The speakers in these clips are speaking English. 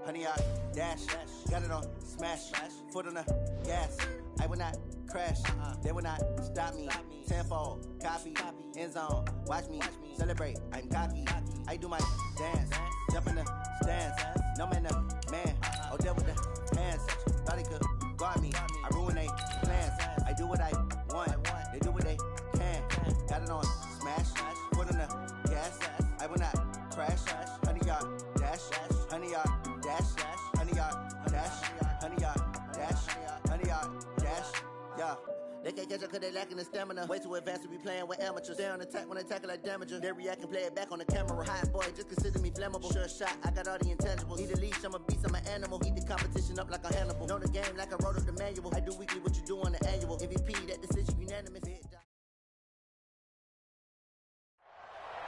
Honey, I dash, got it on smash, foot on the gas. I will not crash, they will not stop me. Tenfold, copy, end zone, watch me celebrate. I'm cocky, I do my dance, jump in the stands. No man, the man, oh, there with the hands. Thought he could guard me, I ruin they plans. I do what I want, they do what they can. Got it on smash, foot on the gas. I will not crash, honey, y'all dash, honey, y'all dash, honey, y'all dash, honey, y'all dash, honey, y'all dash, yeah. They can't catch up cause they lacking the stamina. Way too advanced to be playing with amateurs. They on attack when they tackle like damager. They react and play it back on the camera. Hot boy, just consider me flammable. Sure shot, I got all the intangibles. Need a leash, I'm a beast, I'm an animal. Eat the competition up like a Hannibal. Know the game like I wrote up the manual. I do weekly what you do on the annual. MVP, that decision unanimous.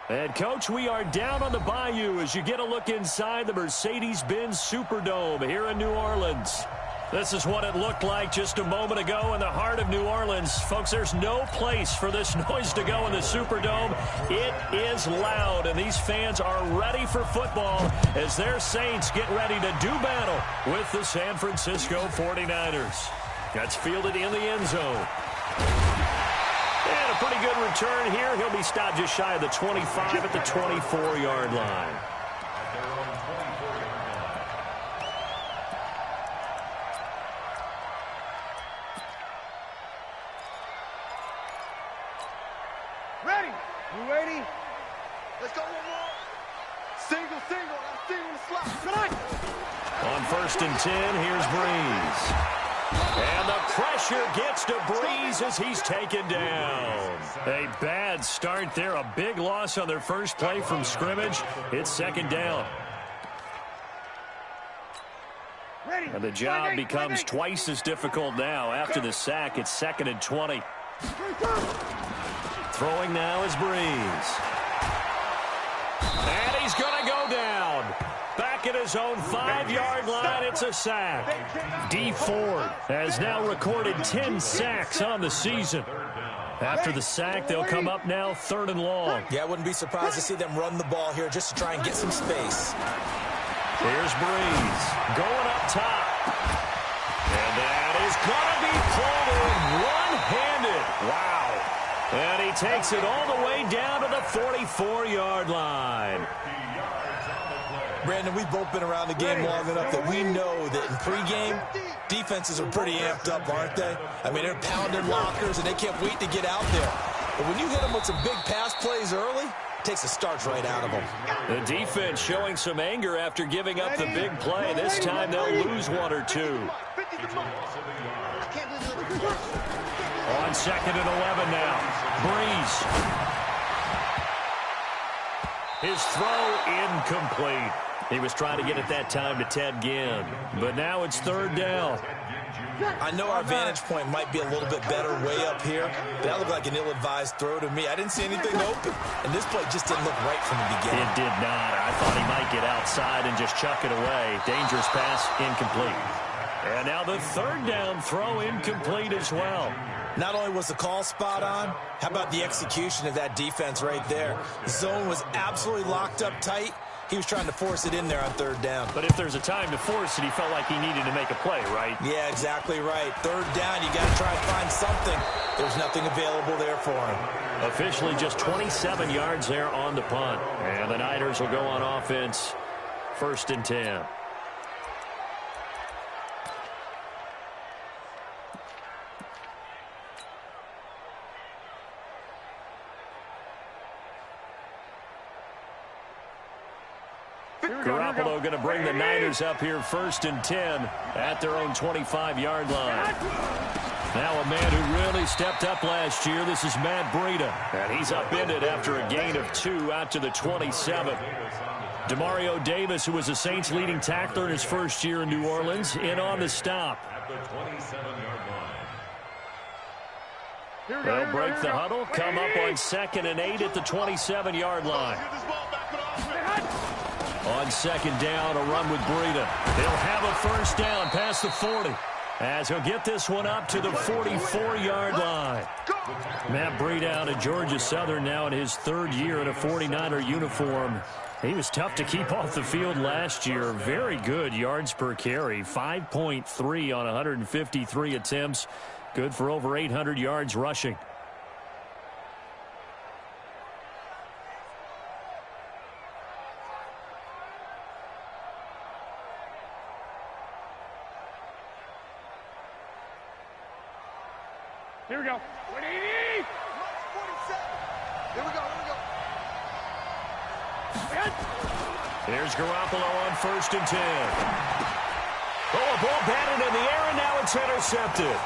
And, Coach, we are down on the Bayou as you get a look inside the Mercedes-Benz Superdome here in New Orleans. This is what it looked like just a moment ago in the heart of New Orleans. Folks, there's no place for this noise to go in the Superdome. It is loud, and these fans are ready for football as their Saints get ready to do battle with the San Francisco 49ers. That's fielded in the end zone. And a pretty good return here. He'll be stopped just shy of the 25 at the 24-yard line. Ready? You ready? Let's go one more. Single. I'm single slot. On 1st and 10, here's Breeze. And the pressure gets to Breeze as he's taken down. A bad start there. A big loss on their first play from scrimmage. It's 2nd down. And the job becomes twice as difficult now. After the sack, it's 2nd and 20. Throwing now is Breeze. And he's going to go down. Back at his own 5-yard line, it's a sack. Dee Ford has now recorded 10 sacks on the season. After the sack, they'll come up now 3rd and long. Yeah, I wouldn't be surprised to see them run the ball here just to try and get some space. Here's Breeze going up top. And that is going to be pulled in one-handed. Wow. And he takes it all the way down to the 44-yard line. Brandon, we've both been around the game long enough that we know that in pregame, defenses are pretty amped up, aren't they? I mean, they're pounding lockers, and they can't wait to get out there. But when you hit them with some big pass plays early, it takes the starch right out of them. The defense showing some anger after giving up the big play. This time they'll lose 1 or 2. On 2nd and 11 now. Breeze. His throw incomplete. He was trying to get it that time to Ted Ginn. But now it's 3rd down. I know our vantage point might be a little bit better way up here, but that looked like an ill-advised throw to me. I didn't see anything open, and this play just didn't look right from the beginning. It did not. I thought he might get outside and just chuck it away. Dangerous pass, incomplete. And now the 3rd down throw incomplete as well. Not only was the call spot on, how about the execution of that defense right there? The zone was absolutely locked up tight. He was trying to force it in there on 3rd down. But if there's a time to force it, he felt like he needed to make a play, right? Yeah, exactly right. 3rd down, you got to try and find something. There's nothing available there for him. Officially just 27 yards there on the punt. And the Niners will go on offense, 1st and 10. Garoppolo going to bring the Niners up here 1st and 10 at their own 25-yard line. Now a man who really stepped up last year. This is Matt Breida. And he's upended after a gain of 2 out to the 27. Demario Davis, who was the Saints' leading tackler in his first year in New Orleans, in on the stop. They'll break the huddle, come up on 2nd and 8 at the 27-yard line. On 2nd down, a run with Breida. They'll have a 1st down past the 40. as he'll get this one up to the 44-yard line. Matt Breida out of Georgia Southern now in his third year in a 49er uniform. He was tough to keep off the field last year. Very good yards per carry, 5.3 on 153 attempts. Good for over 800 yards rushing. Here we go. 180. 47. Here we go. Here's Garoppolo on 1st and 10. Oh, a ball batted in the air, and now it's intercepted.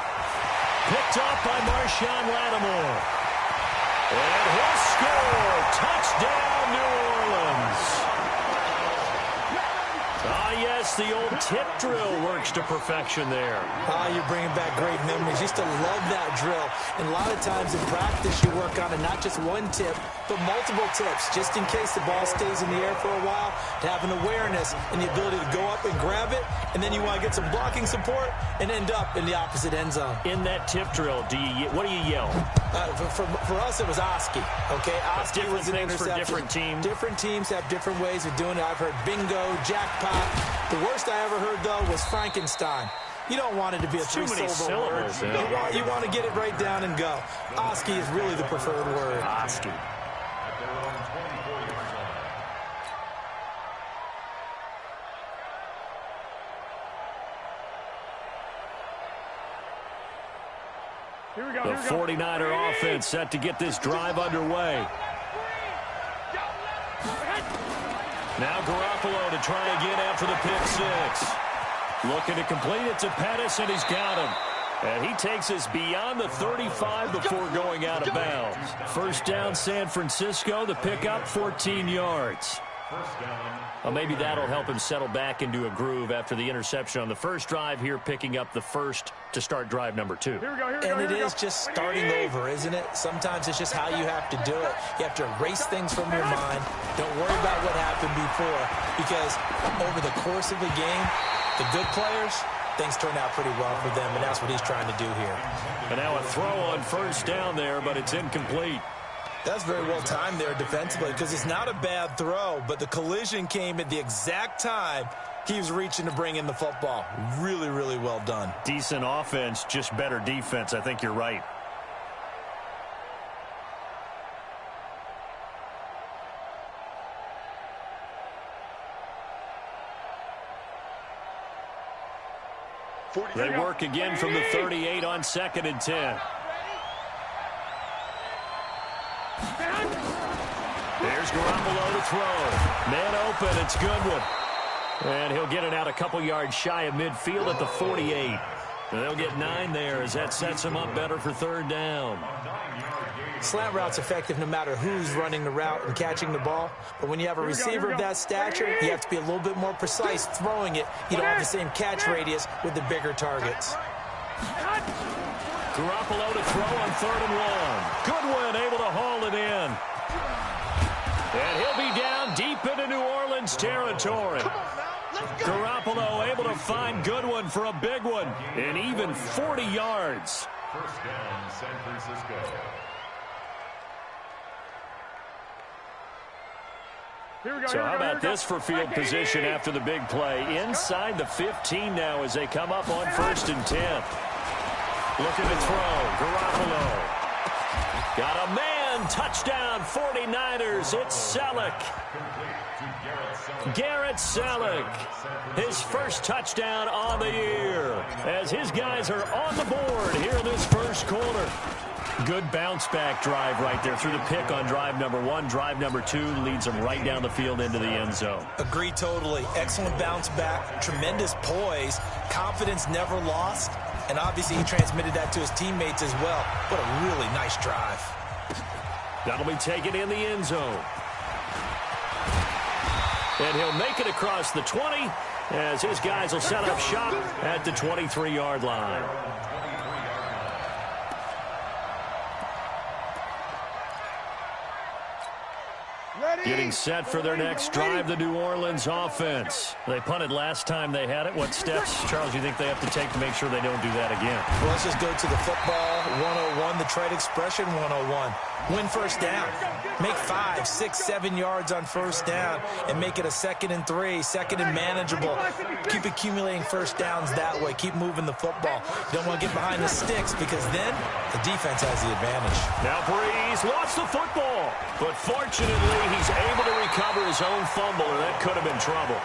Picked up by Marshawn Lattimore. And he'll score. Touchdown, New Orleans. Ah, yes, the old tip drill works to perfection there. Ah, you're bringing back great memories. Used to love that drill. And a lot of times in practice, you work on it, not just one tip, but multiple tips, just in case the ball stays in the air for a while, to have an awareness and the ability to go up and grab it, and then you want to get some blocking support and end up in the opposite end zone. In that tip drill, what do you yell? For us, it was Oski. Okay, Oski was an interception. For different teams. Different teams have different ways of doing it. I've heard bingo, jackpot. The worst I ever heard, though, was Frankenstein. You don't want it to be a three-syllable word. Yeah. You want to get it right down and go. Oski is really the preferred word. Oski. The 49er offense set to get this drive underway. Now Garoppolo to try again after the pick six. Looking to complete it to Pettis, and he's got him. And he takes us beyond the 35 before going out of bounds. First down, San Francisco. The pickup, 14 yards. Well, maybe that'll help him settle back into a groove after the interception on the first drive here, picking up the first to start drive number 2. And it is just starting over, isn't it? Sometimes it's just how you have to do it. You have to erase things from your mind. Don't worry about what happened before, because over the course of the game, the good players, things turn out pretty well for them, and that's what he's trying to do here. And now a throw on first down there, but it's incomplete. That's very well timed there defensively, because it's not a bad throw, but the collision came at the exact time he was reaching to bring in the football. Really, really well done. Decent offense, just better defense. I think you're right. They work again from the 38 on 2nd and 10. There's Garoppolo to throw. Man open, it's Goodwin. And he'll get it out a couple yards shy of midfield at the 48. And they'll get 9 there as that sets him up better for third down. Slant route's effective no matter who's running the route and catching the ball. But when you have a receiver of that stature, you have to be a little bit more precise throwing it. You don't have the same catch radius with the bigger targets. Garoppolo to throw on 3rd and 1. Goodwin able to haul it in. And he'll be down deep into New Orleans territory. Garoppolo able to find Goodwin for a big one. And even 40 yards. First down, San Francisco. So how about this for field position after the big play? Inside the 15 now as they come up on 1st and 10. Looking to throw. Garoppolo. Got a man. Touchdown 49ers. It's Selleck. Garrett Selleck. His first touchdown on the year. As his guys are on the board here in this first quarter. Good bounce back drive right there through the pick on drive number 1. Drive number 2 leads them right down the field into the end zone. Agree totally. Excellent bounce back. Tremendous poise. Confidence never lost. And obviously he transmitted that to his teammates as well. What a really nice drive. That'll be taken in the end zone. And he'll make it across the 20 as his guys will set up shop at the 23-yard line. Getting set for their next drive, the New Orleans offense. They punted last time they had it. What steps, Charles, do you think they have to take to make sure they don't do that again? Well, let's just go to the football 101, the trade expression 101. Win first down. Make 5, 6, 7 yards on first down and make it a 2nd and 3, 2nd and manageable. Keep accumulating first downs that way. Keep moving the football. You don't want to get behind the sticks because then the defense has the advantage. Now Breeze lost the football, but fortunately he's able to recover his own fumble, and that could have been trouble.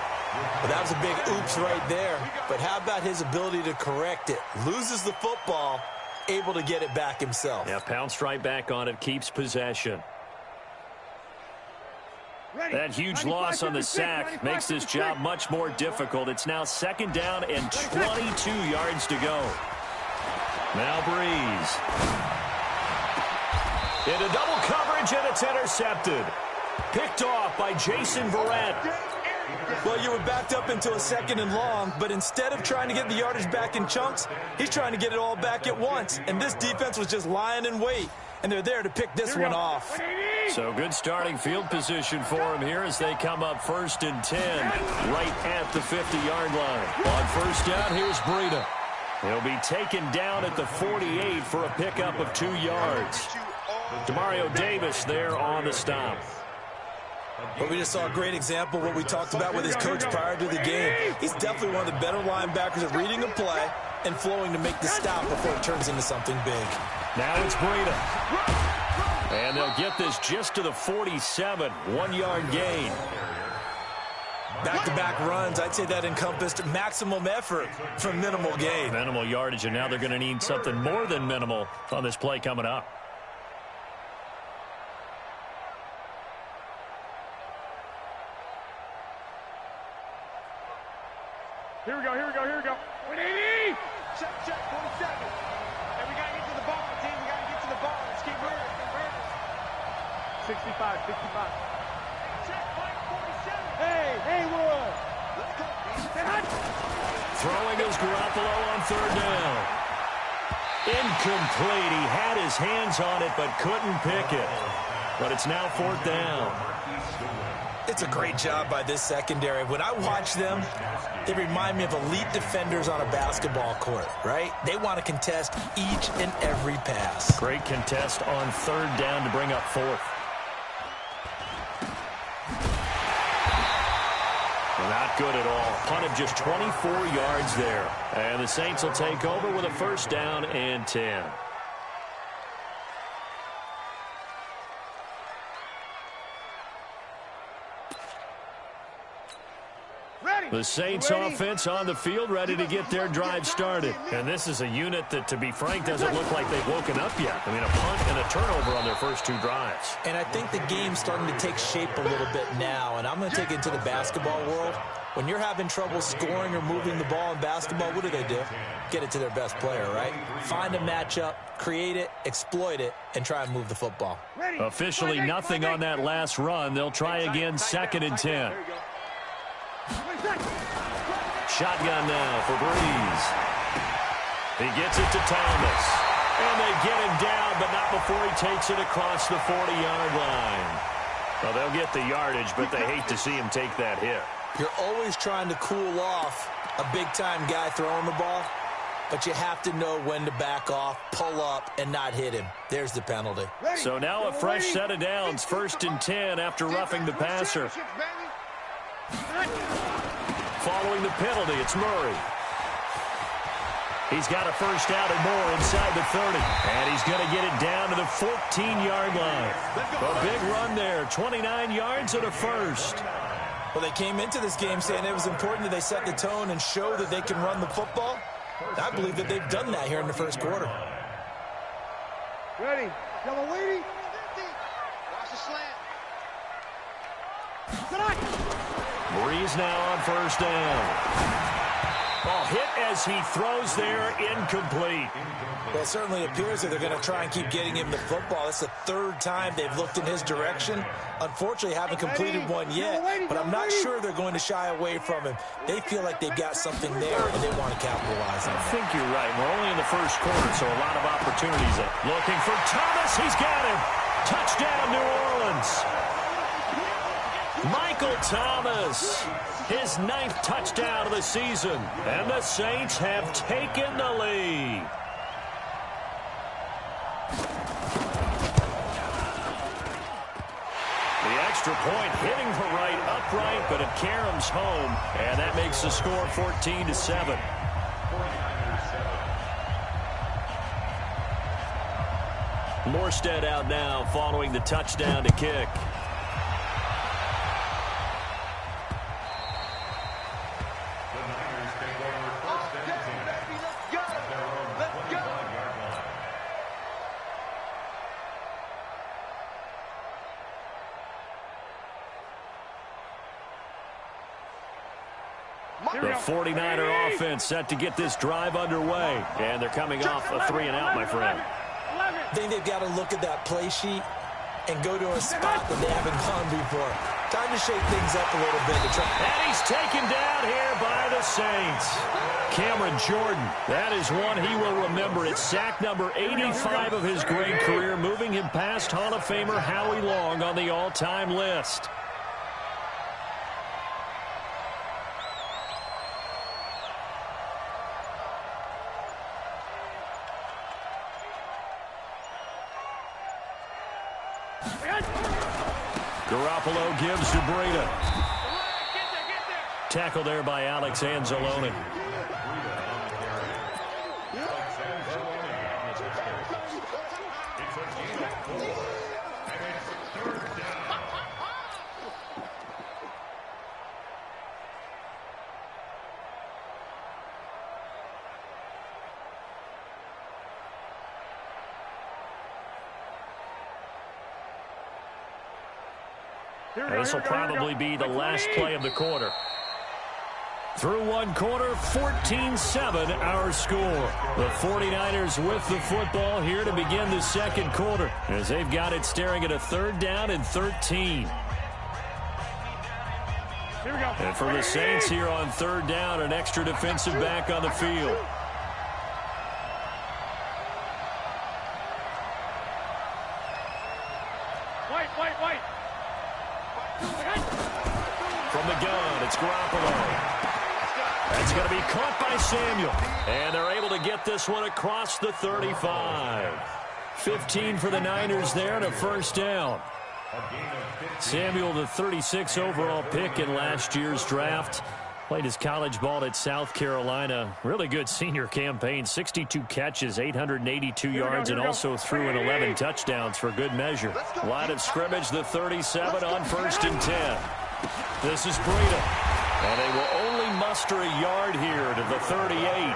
Well, that was a big oops right there, but how about his ability to correct it? Loses the football, able to get it back himself. Yeah, pounced right back on it, keeps possession. That huge loss on the sack makes this job much more difficult. It's now 2nd down and 22 yards to go. Now Breeze. Into double coverage, and it's intercepted. Picked off by Jason Verrett. Well, you were backed up into a 2nd and long, but instead of trying to get the yardage back in chunks, he's trying to get it all back at once. And this defense was just lying in wait, and they're there to pick this one off. So good starting field position for him here as they come up 1st and 10, right at the 50-yard line. On first down, here's Breida. He'll be taken down at the 48 for a pickup of 2 yards. Demario Davis there on the stop. But we just saw a great example of what we talked about with his coach prior to the game. He's definitely one of the better linebackers at reading a play and flowing to make the stop before it turns into something big. Now it's Breida. And they'll get this just to the 47, 1-yard gain. Back-to-back runs, I'd say that encompassed maximum effort for minimal gain. Minimal yardage, and now they're going to need something more than minimal on this play coming up. Here we go, here we go, here we go. 180! Check, 47. And we got to get to the ball, team. We got to get to the ball. Let's keep moving. 65, 65. Check, 47. Hey, Will. Let's go. Throwing is Garoppolo on 3rd down. Incomplete. He had his hands on it but couldn't pick it. But it's now 4th down. It's a great job by this secondary. When I watch them, they remind me of elite defenders on a basketball court, right? They want to contest each and every pass. Great contest on 3rd down to bring up 4th. Not good at all. Punt of just 24 yards there. And the Saints will take over with a 1st down and 10. The Saints offense on the field, ready to get their drive started. And this is a unit that, to be frank, doesn't look like they've woken up yet. I mean, a punt and a turnover on their first 2 drives. And I think the game's starting to take shape a little bit now. And I'm going to take it to the basketball world. When you're having trouble scoring or moving the ball in basketball, what do? Get it to their best player, right? Find a matchup, create it, exploit it, and try and move the football. Officially nothing on that last run. They'll try again, 2nd and 10. Shotgun now for Breeze. He gets it to Thomas. And they get him down, but not before he takes it across the 40-yard line. Well, they'll get the yardage, but they hate to see him take that hit. You're always trying to cool off a big-time guy throwing the ball, but you have to know when to back off, pull up, and not hit him. There's the penalty. So now a fresh set of downs, 1st and 10 after roughing the passer. Following the penalty, it's Murray. He's got a 1st down and more inside the 30. And he's going to get it down to the 14-yard line. A big run there, 29 yards and a 1st. Well, they came into this game saying it was important that they set the tone and show that they can run the football. I believe that they've done that here in the 1st quarter. Ready. Yellow waiting. Watch the slant. Breeze now on 1st down. Ball hit as he throws there, incomplete. Well, it certainly appears that they're going to try and keep getting him the football. It's the 3rd time they've looked in his direction. Unfortunately, haven't completed one yet, but I'm not sure they're going to shy away from him. They feel like they've got something there, and they want to capitalize on it. I think you're right. We're only in the 1st quarter, so a lot of opportunities. Looking for Thomas. He's got him. Touchdown, New Orleans. Michael Thomas, his 9th touchdown of the season, and the Saints have taken the lead. The extra point hitting the right upright, but it caroms home, and that makes the score 14-7. Morstead out now following the touchdown to kick. The 49er offense set to get this drive underway. And they're coming off a 3-and-out, my friend. I think they've got to look at that play sheet and go to a spot that they haven't gone before. Time to shake things up a little bit. And he's taken down here by the Saints. Cameron Jordan, that is one he will remember. It's sack number 85 of his great career, moving him past Hall of Famer Howie Long on the all-time list. Garoppolo gives to Breida. Tackle there by Alex Anzalone. This will probably be the last play of the quarter. Through one quarter, 14-7 our score. The 49ers with the football here to begin the second quarter, as they've got it staring at a 3rd down and 13. And for the Saints here on 3rd down, an extra defensive back on the field. White. From the gun, it's Garoppolo. That's going to be caught by Samuel. And they're able to get this one across the 35. 15 for the Niners there and a 1st down. Samuel, the 36 overall pick in last year's draft. Played his college ball at South Carolina. Really good senior campaign. 62 catches, 882 yards, and also threw in 11 touchdowns for good measure. Line of scrimmage, the 37 on 1st and 10. This is Breida. And they will only muster a yard here to the 38.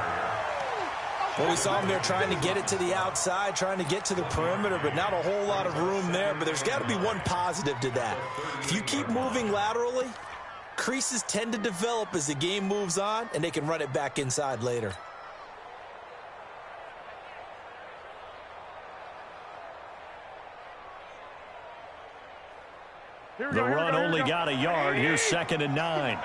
Well, we saw him there trying to get it to the outside, trying to get to the perimeter, but not a whole lot of room there. But there's got to be one positive to that. If you keep moving laterally, creases tend to develop as the game moves on, and they can run it back inside later. The run only got a yard. Here's 2nd and 9.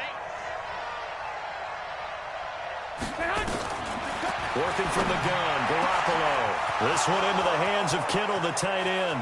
Working from the gun, Garoppolo. This one into the hands of Kittle, the tight end.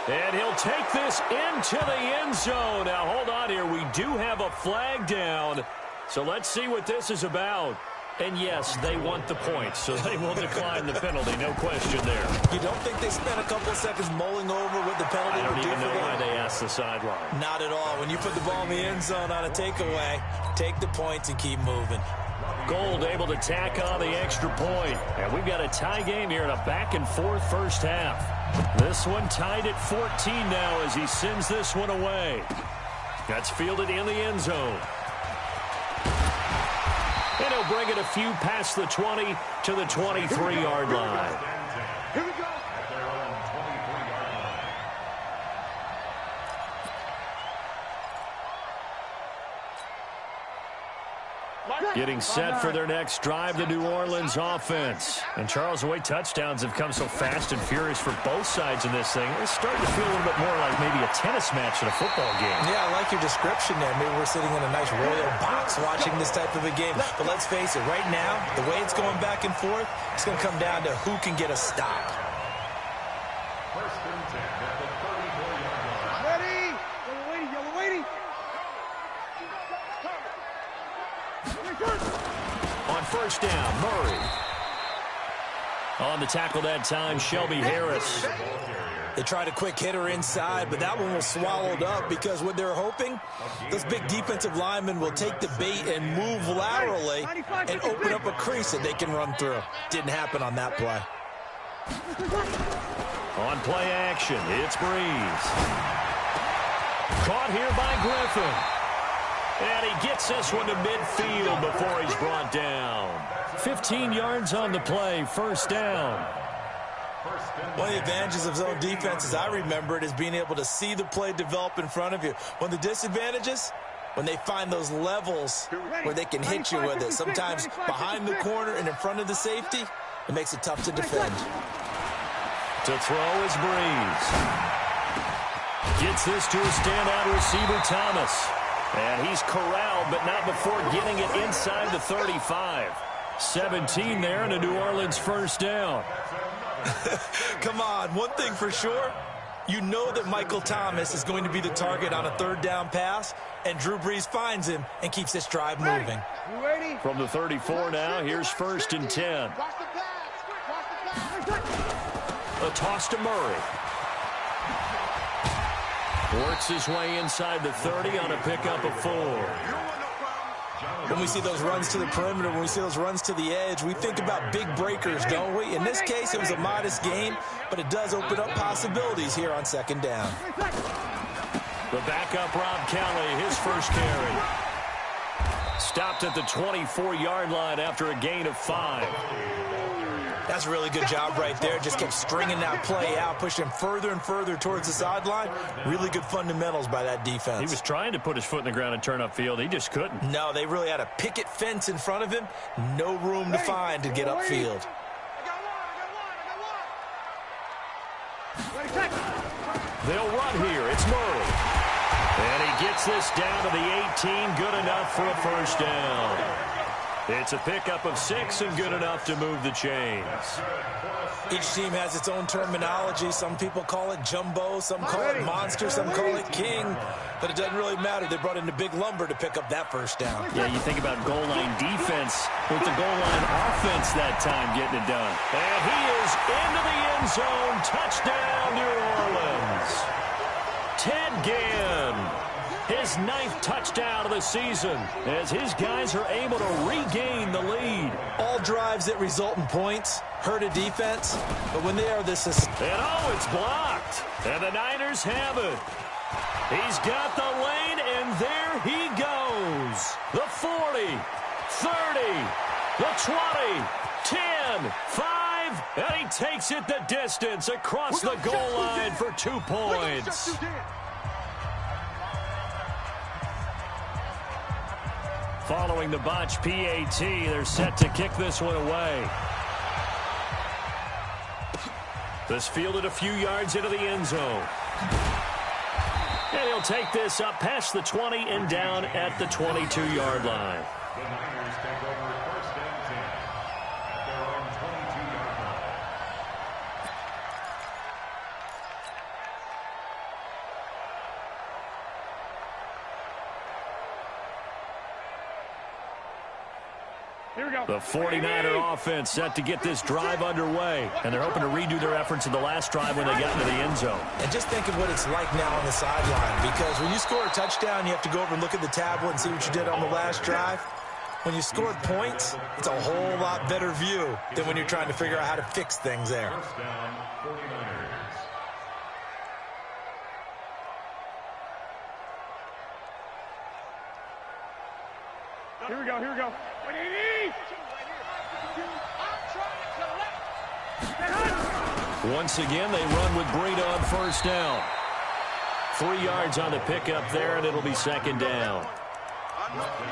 And he'll take this into the end zone. Now, hold on here. We do have a flag down. So let's see what this is about. And, yes, they want the points, so they will decline the penalty. No question there. You don't think they spent a couple of seconds mulling over what the penalty would do for them? I don't even know why they asked the sideline. Not at all. When you put the ball in the end zone on a takeaway, take the points and keep moving. Gold able to tack on the extra point. And we've got a tie game here in a back-and-forth first half. This one tied at 14 now as he sends this one away. That's fielded in the end zone. And he'll bring it a few past the 20 to the 23-yard line. Here we go. Getting set for their next drive, the New Orleans offense. And Charles, the way touchdowns have come so fast and furious for both sides in this thing, it's starting to feel a little bit more like maybe a tennis match in a football game. Yeah, I like your description there. Maybe we're sitting in a nice royal box watching this type of a game. But let's face it, right now, the way it's going back and forth, it's going to come down to who can get a stop. 1st and 10 at the 34-yard line. Ready? first down. Murray. On the tackle that time, Shelby Harris. They tried a quick hitter inside, but that one was swallowed up because what they're hoping, those big defensive linemen will take the bait and move laterally and open up a crease that they can run through. Didn't happen on that play. On play action, it's Breeze. Caught here by Griffin. And he gets this one to midfield before he's brought down. 15 yards on the play, first down. One of the advantages of zone defense, as I remember it, is being able to see the play develop in front of you. One of the disadvantages, when they find those levels where they can hit you with it. Sometimes behind the corner and in front of the safety, it makes it tough to defend. To throw is Breeze. Gets this to a standout receiver, Thomas. And he's corralled, but not before getting it inside the 35. 17 there and a New Orleans first down. Come on, one thing for sure, you know that Michael Thomas is going to be the target on a third down pass, and Drew Brees finds him and keeps this drive moving. From the 34 now, here's first and 10. A toss to Murray. Works his way inside the 30 on a pickup of 4. When we see those runs to the perimeter, when we see those runs to the edge, we think about big breakers, don't we? In this case, it was a modest gain, but it does open up possibilities here on second down. The backup, Rob Kelly, his first carry. Stopped at the 24-yard line after a gain of 5. That's a really good job right there. Just kept stringing that play out, pushed him further and further towards the sideline. Really good fundamentals by that defense. He was trying to put his foot in the ground and turn upfield. He just couldn't. No, they really had a picket fence in front of him. No room to find to get upfield. They'll run here. It's Murray. And he gets this down to the 18. Good enough for a first down. It's a pickup of 6 and good enough to move the chains. Each team has its own terminology. Some people call it jumbo, some call it monster, some call it king. But it doesn't really matter. They brought in the big lumber to pick up that first down. Yeah, you think about goal line defense with the goal line offense that time getting it done. And he is into the end zone. Touchdown, New Orleans. Ted Ginn. His 9th touchdown of the season as his guys are able to regain the lead. All drives that result in points hurt a defense, but when they are this... And oh, it's blocked. And the Niners have it. He's got the lane, and there he goes. The 40, 30, the 20, 10, 5, and he takes it the distance across the goal line for 2 points. Following the botch PAT, they're set to kick this one away. This fielded a few yards into the end zone. And he'll take this up past the 20 and down at the 22-yard line. The Niners take over first and 10 at their own 22-yard line. Here we go. The 49er offense set to get this drive underway, and they're hoping to redo their efforts in the last drive when they got into the end zone. And just think of what it's like now on the sideline, because when you score a touchdown, you have to go over and look at the tablet and see what you did on the last drive. When you scored points, it's a whole lot better view than when you're trying to figure out how to fix things there. First down, 49ers. Here we go, here we go. Once again, they run with Breida on first down. 3 yards on the pickup there, and it'll be second down.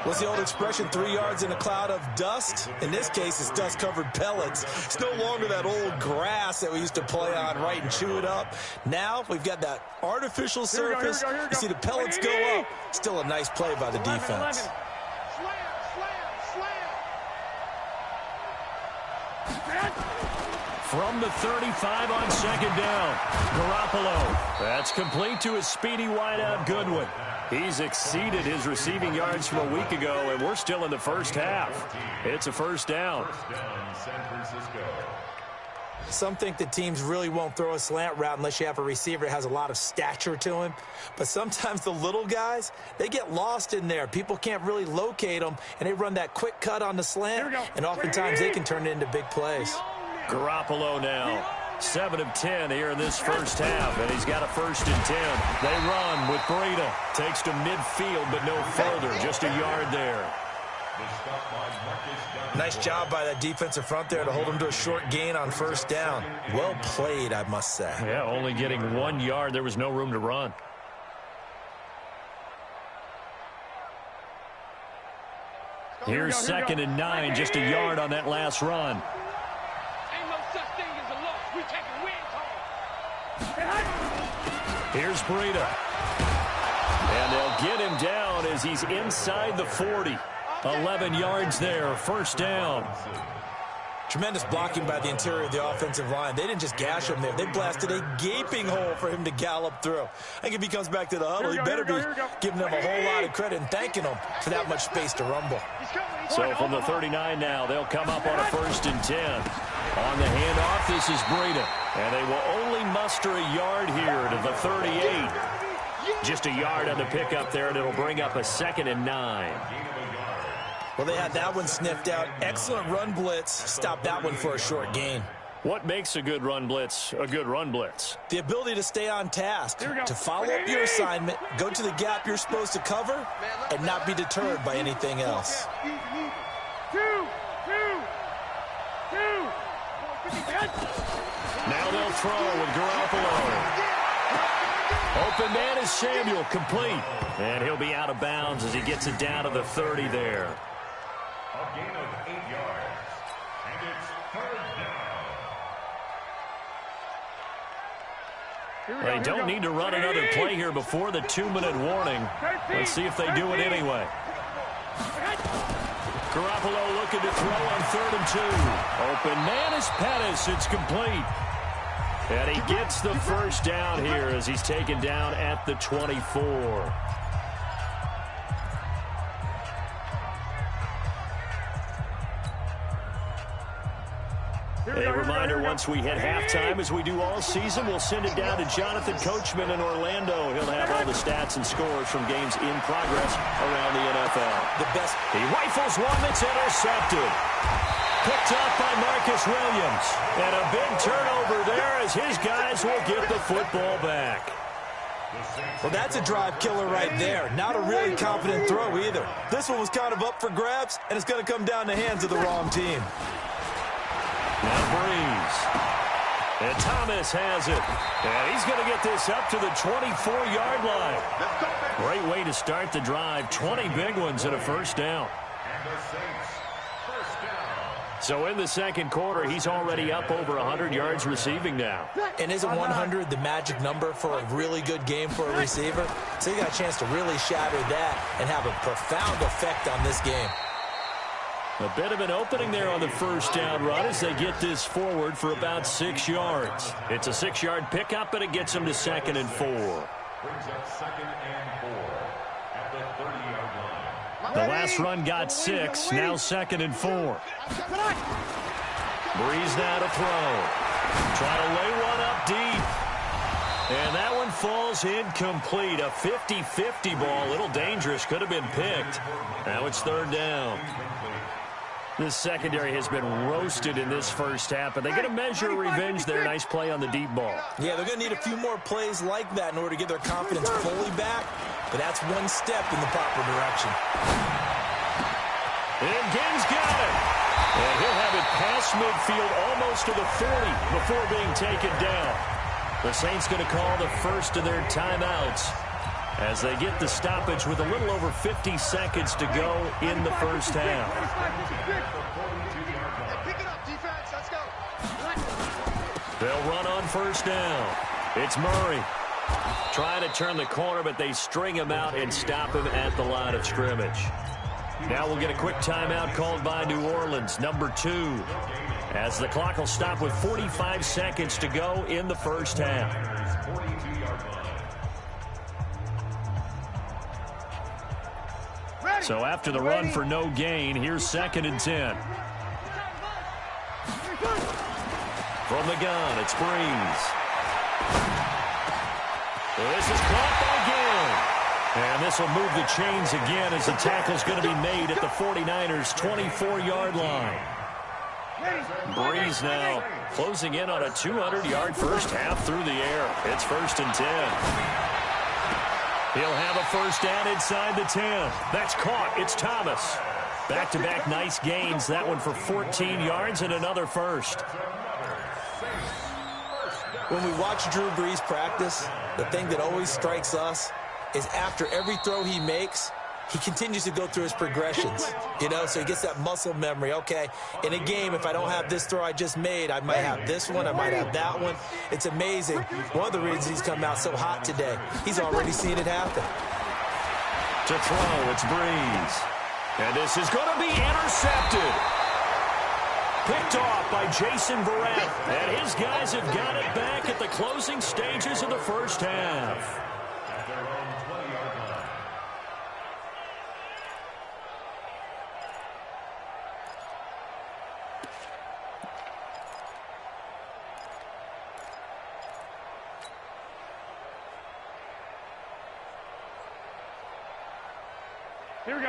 What's the old expression, 3 yards in a cloud of dust? In this case, it's dust-covered pellets. It's no longer that old grass that we used to play on, right, and chew it up. Now we've got that artificial surface. Here we go. You see the pellets go up. Still a nice play by the defense. From the 35 on second down, Garoppolo. That's complete to his speedy wideout, Goodwin. He's exceeded his receiving yards from a week ago, and we're still in the first half. It's a first down. First down, San Francisco. Some think that teams really won't throw a slant route unless you have a receiver that has a lot of stature to him. But sometimes the little guys, they get lost in there. People can't really locate them, and they run that quick cut on the slant, and oftentimes they can turn it into big plays. Garoppolo now, 7 of 10 here in this first half, and he's got a 1st and 10. They run with Breida. Takes to midfield, but no further, just a yard there. Nice job by that defensive front there to hold him to a short gain on 1st down. Well played, I must say. Yeah, only getting 1 yard. There was no room to run. Here's 2nd and 9, just a yard on that last run. Ain't no such thing as a loss. We taking wins home. Here's Breida. And they'll get him down as he's inside the 40. 11 yards there, 1st down. Tremendous blocking by the interior of the offensive line. They didn't just gash him there. They blasted a gaping hole for him to gallop through. I think if he comes back to the huddle, he better be giving them a whole lot of credit and thanking them for that much space to rumble. So from the 39 now, they'll come up on a 1st and 10. On the handoff, this is Breida. And they will only muster a yard here to the 38. Just a yard on the pickup there, and it'll bring up a 2nd and 9. Well, they had that one sniffed out. Excellent run blitz. Stop that one for a short gain. What makes a good run blitz a good run blitz? The ability to stay on task, to follow up your assignment, go to the gap you're supposed to cover, and not be deterred by anything else. Now they'll throw with Garoppolo. Open man is Samuel, complete. And he'll be out of bounds as he gets it down to the 30 there. A gain of 8 yards. And it's 3rd down. They don't need to run another play here before the 2-minute warning. Let's see if they do it anyway. Garoppolo looking to throw on 3rd and 2. Open man is Pettis. It's complete. And he gets the 1st down here as he's taken down at the 24. A reminder, once we hit halftime, as we do all season, we'll send it down to Jonathan Coachman in Orlando. He'll have all the stats and scores from games in progress around the NFL. The best. He rifles one that's intercepted. Picked up by Marcus Williams. And a big turnover there as his guys will get the football back. Well, that's a drive killer right there. Not a really confident throw either. This one was kind of up for grabs, and it's going to come down the hands of the wrong team. Now Breeze. And Thomas has it. And he's going to get this up to the 24-yard line. Great way to start the drive. 20 big ones and a 1st down. And the Saints, 1st down. So in the 2nd quarter, he's already up over 100 yards receiving now. And isn't 100 the magic number for a really good game for a receiver? So you got a chance to really shatter that and have a profound effect on this game. A bit of an opening there on the 1st down run as they get this forward for about 6 yards. It's a 6-yard pickup, but it gets them to 2nd and 4. Brings up 2nd and 4 at the 30-yard line. The last run got 6, now 2nd and 4. Breeze now to throw. Try to lay one up deep. And that one falls incomplete. A 50-50 ball, a little dangerous, could have been picked. Now it's 3rd down. This secondary has been roasted in this first half, but they get a measure of revenge there. Nice play on the deep ball. Yeah, they're going to need a few more plays like that in order to get their confidence fully back, but that's one step in the proper direction. And Gibbs got it. And he'll have it past midfield almost to the 40 before being taken down. The Saints going to call the first of their timeouts as they get the stoppage with a little over 50 seconds to go in the first half. They'll run on 1st down. It's Murray trying to turn the corner, but they string him out and stop him at the line of scrimmage. Now we'll get a quick timeout called by New Orleans, number 2, as the clock will stop with 45 seconds to go in the first half. So after the run for no gain, here's 2nd and 10. From the gun, it's Breeze. This is caught by Gill. And this will move the chains again as the tackle's going to be made at the 49ers' 24-yard line. Breeze now closing in on a 200-yard first half through the air. It's 1st and 10. He'll have a first down inside the 10. That's caught. It's Thomas. Back-to-back nice gains. That one for 14 yards and another first. When we watch Drew Brees practice, the thing that always strikes us is after every throw he makes, he continues to go through his progressions, so he gets that muscle memory. Okay, in a game, if I don't have this throw I just made, I might have this one, I might have that one. It's amazing. One of the reasons he's come out so hot today, he's already seen it happen. To throw, it's Breeze. And this is going to be intercepted. Picked off by Jason Verrett. And his guys have got it back at the closing stages of the first half.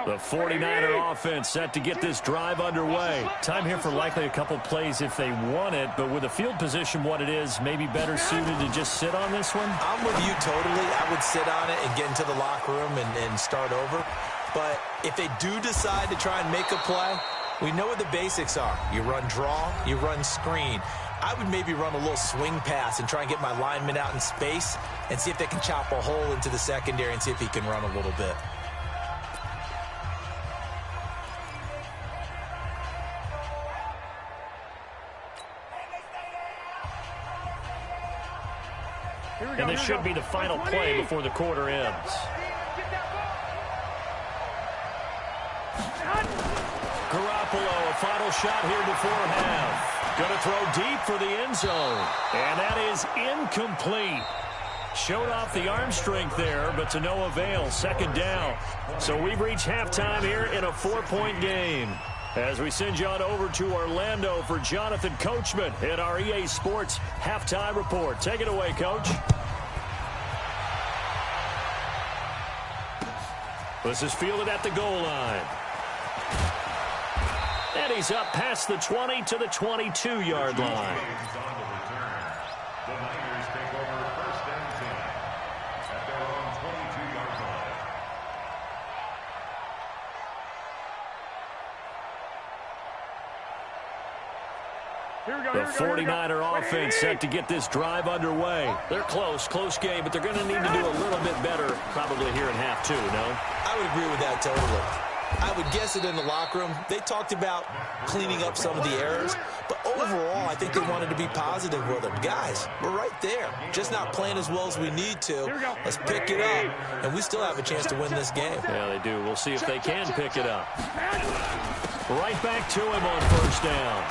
The 49er offense set to get this drive underway. Time here for likely a couple plays if they want it, but with the field position what it is, maybe better suited to just sit on this one? I'm with you totally. I would sit on it and get into the locker room and start over. But if they do decide to try and make a play, we know what the basics are. You run draw, you run screen. I would maybe run a little swing pass and try and get my lineman out in space and see if they can chop a hole into the secondary and see if he can run a little bit. And this should be the final play before the quarter ends. Garoppolo, a final shot here before half. Going to throw deep for the end zone. And that is incomplete. Showed off the arm strength there, but to no avail. 2nd down. So we've reached halftime here in a 4-point game. As we send you on over to Orlando for Jonathan Coachman in our EA Sports Halftime Report. Take it away, Coach. This is fielded at the goal line. And he's up past the 20 to the 22-yard line. The Niners take over 1st and 10 at their own 22-yard line. The 49er offense set to get this drive underway. They're close game, but they're going to need to do a little bit better probably here in half 2, no? I would agree with that totally. I would guess it in the locker room. They talked about cleaning up some of the errors, but overall, I think they wanted to be positive with them. Guys, we're right there. Just not playing as well as we need to. Let's pick it up, and we still have a chance to win this game. Yeah, they do. We'll see if they can pick it up. Right back to him on 1st down.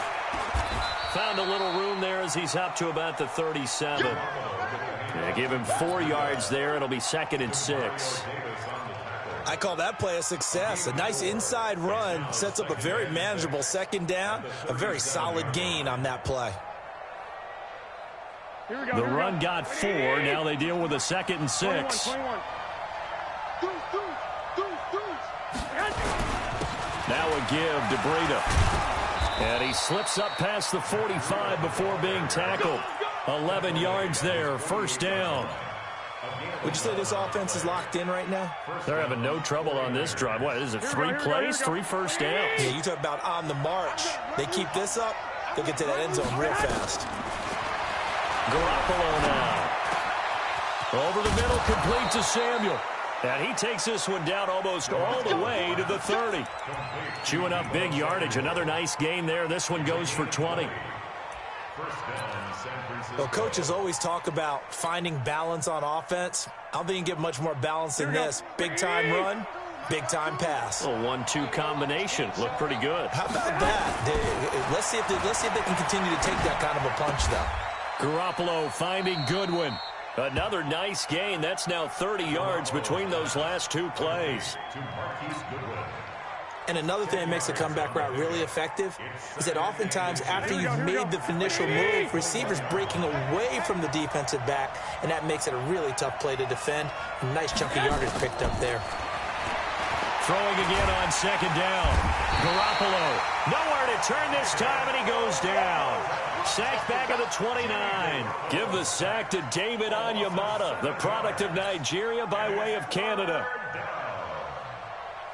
Found a little room there as he's up to about the 37. Yeah, give him 4 yards there. It'll be 2nd and 6. I call that play a success. A nice inside run sets up a very manageable 2nd down. A very solid gain on that play. The run got 4. Now they deal with a 2nd and 6. Now a give to Breida. And he slips up past the 45 before being tackled. 11 yards there, 1st down. Would you say this offense is locked in right now? They're having no trouble on this drive. What is it, 3 plays, 3 first downs? Yeah, you talk about on the march. They keep this up, they'll get to that end zone real fast. Garoppolo now. Over the middle, complete to Samuel. And he takes this one down almost all the way to the 30. Chewing up big yardage. Another nice gain there. This one goes for 20. Well, coaches always talk about finding balance on offense. I don't think you can get much more balance than this. Big-time run, big-time pass. A 1-2 combination. Looked pretty good. How about that? Let's see if they can continue to take that kind of a punch, though. Garoppolo finding Goodwin. Another nice gain. That's now 30 yards between those last two plays. And another thing that makes the comeback route really effective is that oftentimes after you've made the initial move, receivers breaking away from the defensive back, and that makes it a really tough play to defend. A nice chunk of yardage picked up there. Throwing again on second down. Garoppolo, nowhere to turn this time, and he goes down. Sacked back at the 29. Give the sack to David Onyemata, the product of Nigeria by way of Canada.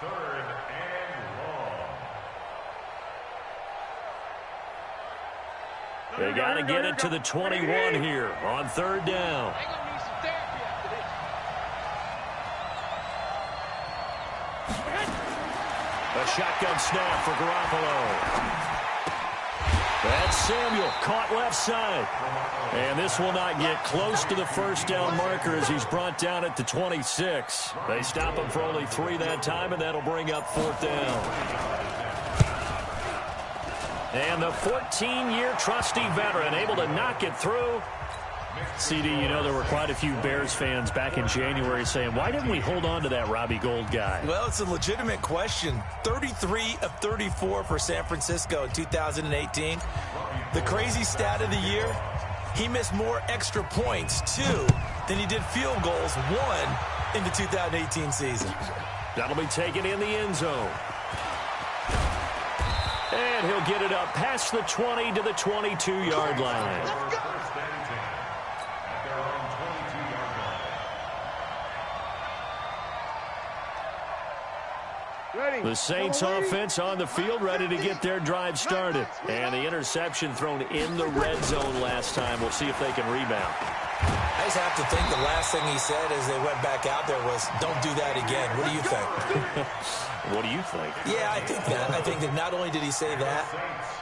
Third and long. They got to get it to the 21 here on third down. A shotgun snap for Garoppolo. That's Samuel, caught left side. And this will not get close to the first down marker as he's brought down at the 26. They stop him for only 3 that time, and that'll bring up fourth down. And the 14-year trusty veteran able to knock it through. CD, you know there were quite a few Bears fans back in January saying, why didn't we hold on to that Robbie Gould guy? Well, it's a legitimate question. 33 of 34 for San Francisco in 2018. The crazy stat of the year, he missed more extra points, 2, than he did field goals, 1, in the 2018 season. That'll be taken in the end zone. And he'll get it up past the 20 to the 22-yard line. The Saints offense on the field, ready to get their drive started. And the interception thrown in the red zone last time. We'll see if they can rebound. I just have to think the last thing he said as they went back out there was, don't do that again. What do you think? What do you think? Yeah, I think that. I think that not only did he say that,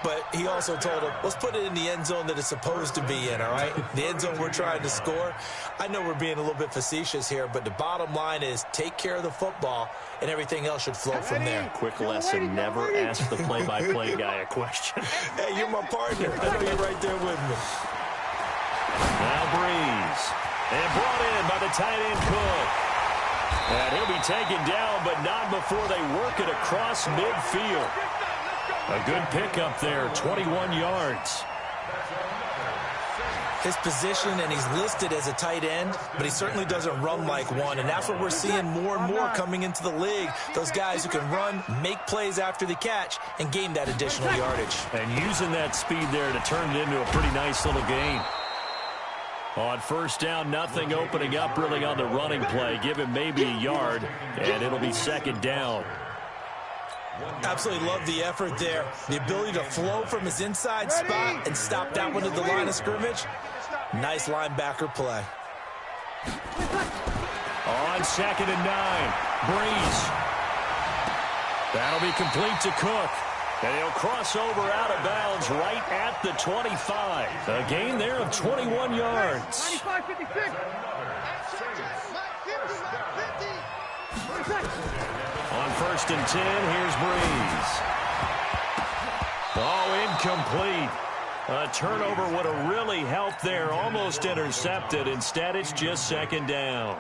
but he also told him, let's put it in the end zone that it's supposed to be in, all right? The end zone we're trying to score. I know we're being a little bit facetious here, but the bottom line is take care of the football, and everything else should flow from there. Quick lesson, never ask the play-by-play guy a question. Hey, you're my partner. I know you're right there with me. Now Breeze. And brought in by the tight end Cook. And he'll be taken down, but not before they work it across midfield. A good pickup there, 21 yards. His position, and he's listed as a tight end, but he certainly doesn't run like one, and that's what we're seeing more and more coming into the league. Those guys who can run, make plays after the catch, and gain that additional yardage. And using that speed there to turn it into a pretty nice little gain. On first down, nothing opening up really on the running play. Give him maybe a yard, and it'll be second down. Absolutely love the effort there. The ability to flow from his inside spot and stop that one at the line of scrimmage. Nice linebacker play. On second and 9, Breeze. That'll be complete to Cook. And he'll cross over out of bounds right at the 25. A gain there of 21 yards. 95-56. On first and 10, here's Breeze. Oh, incomplete. A turnover would have really helped there. Almost intercepted. Instead, it's just second down.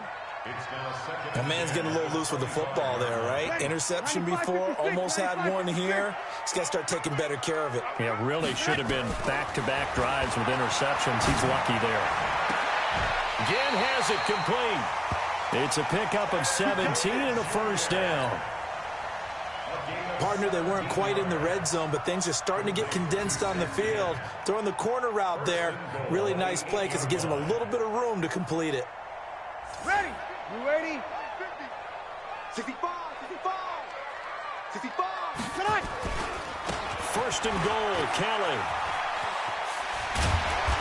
That man's getting a little loose with the football there, right? Interception before, almost had one here. He's got to start taking better care of it. Yeah, really should have been back-to-back drives with interceptions. He's lucky there. Again has it complete. It's a pickup of 17 and a first down. Partner, they weren't quite in the red zone, but things are starting to get condensed on the field. Throwing the corner route there. Really nice play because it gives them a little bit of room to complete it. Ready? You ready? 65, 65, 65. Tonight. First and goal, Kelly.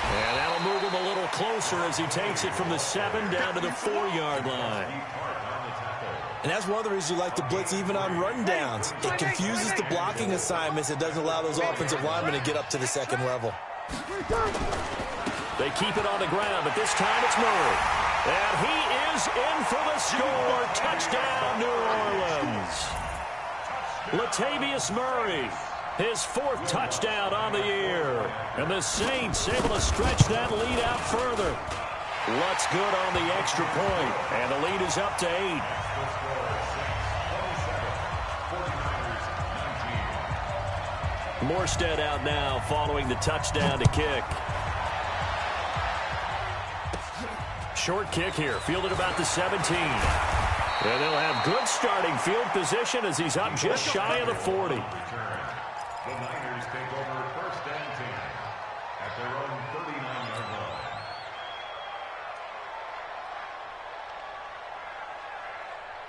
And that'll move him a little closer as he takes it from the 7 down to the 4-yard line. And that's one of the reasons you like to blitz even on rundowns. It confuses the blocking assignments. It doesn't allow those offensive linemen to get up to the second level. They keep it on the ground, but this time it's Murray. And he is in for the score. Touchdown, New Orleans. Latavius Murray, his 4th touchdown on the year. And the Saints able to stretch that lead out further. Lutz good on the extra point, and the lead is up to 8. Morstead out now following the touchdown to kick. Short kick here, fielded about the 17. And they'll have good starting field position as he's up just shy of the 40. The Niners take over first and 10 at their own 39-yard line.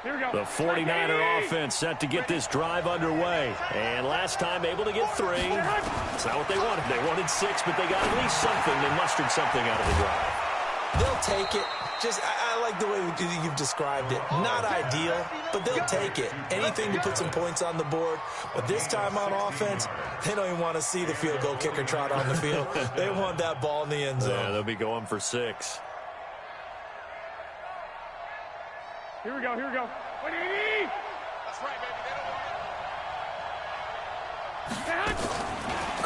Here we go. The 49er offense set to get this drive underway. And last time able to get 3. It's not what they wanted. They wanted 6, but they got at least something. They mustered something out of the drive. They'll take it. Just, I like the way you've described it. Not ideal, but they'll take it. Anything to put some points on the board. But this time on offense, they don't even want to see the field goal kicker trot on the field. They want that ball in the end zone. Yeah, they'll be going for 6. Here we go. Here we go. What do you need? That's right, baby. They don't want it.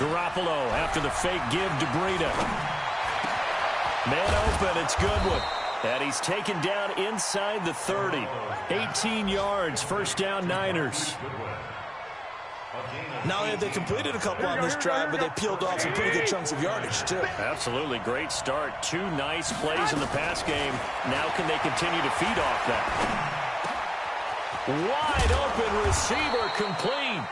Garoppolo after the fake give to Breida. Man open, it's Goodwin. And he's taken down inside the 30. 18 yards, first down Niners. Not only have they completed a couple on this drive, but they peeled off some pretty good chunks of yardage, too. Absolutely, great start. 2 nice plays in the pass game. Now can they continue to feed off that? Wide open receiver complete.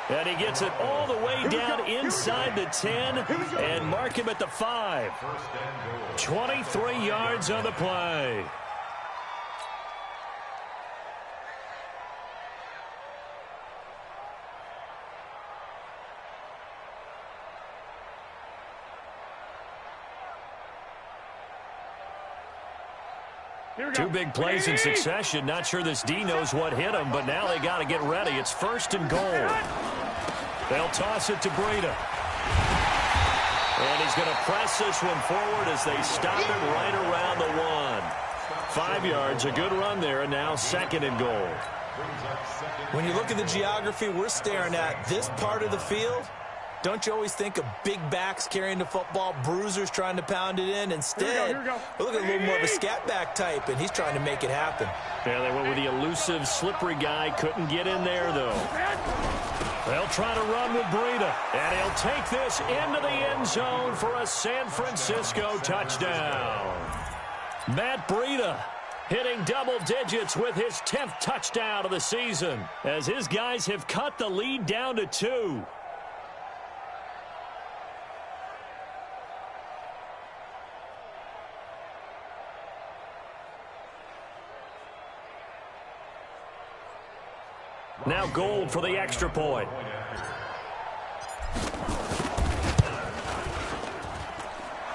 And he gets it all the way down inside the 10 and mark him at the 5. 23 yards on the play. Two big plays in succession. Not sure this D knows what hit him, but now they got to get ready. It's first and goal. They'll toss it to Breida. And he's going to press this one forward as they stop him right around the 1. 5 yards, a good run there, and now second and goal. When you look at the geography we're staring at, this part of the field, don't you always think of big backs carrying the football, bruisers trying to pound it in? Instead, we're looking at a little more of a scat back type, and he's trying to make it happen. Yeah, they went with the elusive, slippery guy. Couldn't get in there, though. They'll try to run with Breida, and he'll take this into the end zone for a San Francisco touchdown. Matt Breida hitting double digits with his 10th touchdown of the season as his guys have cut the lead down to 2. Now Gold for the extra point.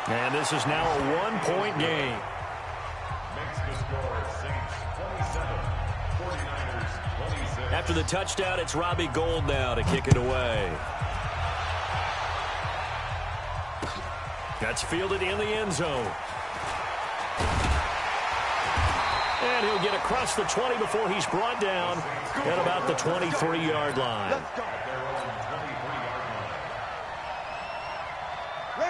And this is now a one-point game. Makes the score Saints 27, 49ers 26. After the touchdown, it's Robbie Gould now to kick it away. That's fielded in the end zone. And he'll get across the 20 before he's brought down at about the 23-yard line.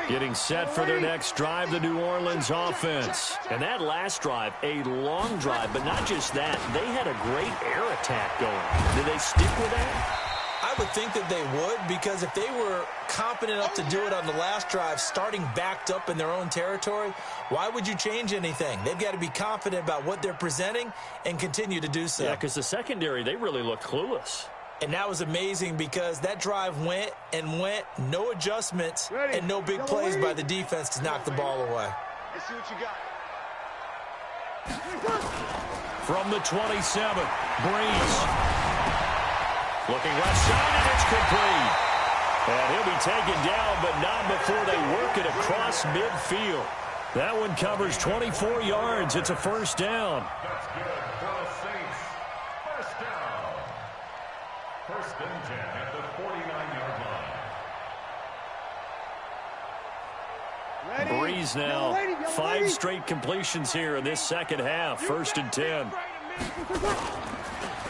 Getting set for their next drive, the New Orleans offense. And that last drive, a long drive, but not just that. They had a great air attack going. Did they stick with that? I would think that they would, because if they were confident enough to do it on the last drive, starting backed up in their own territory, why would you change anything? They've got to be confident about what they're presenting and continue to do so. Yeah, because the secondary, they really looked clueless. And that was amazing because that drive went and went, no adjustments, and no big plays by the defense to knock the ball away. Let's see what you got. From the 27, Breeze. Looking left side, and it's complete. And he'll be taken down, but not before they work it across midfield. That one covers 24 yards. It's a first down. That's good for the Saints. First down. First and 10 at the 49-yard line. Breeze now, 5 straight completions here in this second half. First and 10.